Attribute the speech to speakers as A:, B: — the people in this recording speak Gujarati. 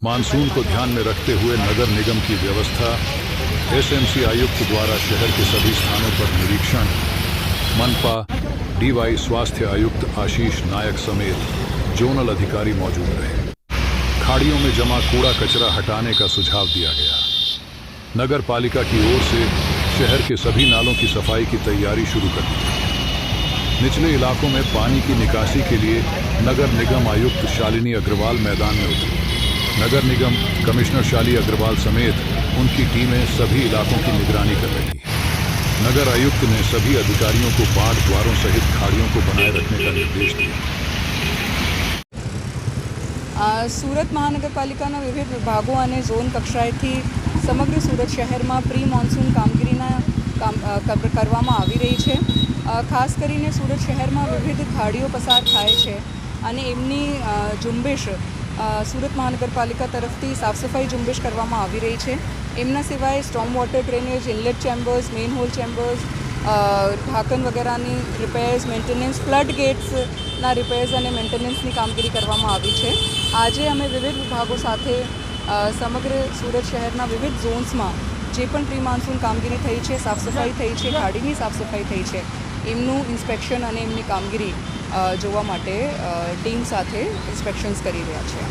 A: मानसून को ध्यान में रखते हुए नगर निगम की व्यवस्था, एसएमसी आयुक्त द्वारा शहर के सभी स्थानों पर निरीक्षण, मनपा डीवाई स्वास्थ्य आयुक्त आशीष नायक समेत जोनल अधिकारी मौजूद रहे। खाड़ियों में जमा कूड़ा कचरा हटाने का सुझाव दिया गया। नगर पालिका की ओर से शहर के सभी नालों की सफाई की तैयारी शुरू कर दी गई। निचले इलाकों में पानी की निकासी के लिए नगर निगम आयुक्त शालिनी अग्रवाल मैदान में उतरी। नगर निगम कमिश्नर शाली अग्रवाल समेत उनकी टीमें सभी इलाकों की निगरानी कर रही है। नगर आयुक्त ने सभी अधिकारियों को बाट द्वारों सहित खाड़ियों को बनाए रखने का निर्देश दिया।
B: सूरत महानगरपालिकाના વિવિધ વિભાગો અને ઝોન કક્ષાએથી સમગ્ર સુરત શહેરમાં પ્રી મોન્સૂન કામગીરીના કરવામાં આવી રહી છે। ખાસ કરીને સુરત શહેરમાં વિવિધ ખાડીઓ પસાર થાય છે અને એમની ઝુંબેશ સુરત મહાનગરપાલિકા તરફથી સાફ સફાઈ ઝુંબેશ કરવામાં આવી રહી છે। એમના સિવાય storm water drainage, inlet chambers, manhole chambers, ઢાંકણ વગેરેની રિપેર્સ, મેન્ટેનન્સ, ફ્લડ ગેટ્સના રિપેર્સ અને મેન્ટેનન્સની કામગીરી કરવામાં આવી છે। આજે અમે વિવિધ વિભાગો સાથે સમગ્ર સુરત શહેરના વિવિધ ઝોન્સમાં જે પણ પ્રી મોન્સૂન કામગીરી થઈ છે, સાફ સફાઈ થઈ છે, ખાડીની સાફ સફાઈ થઈ છે, એમનું ઇન્સ્પેક્શન અને એમની કામગીરી જોવા માટે ટીમ સાથે ઇન્સ્પેક્શન્સ કરી રહ્યા છે।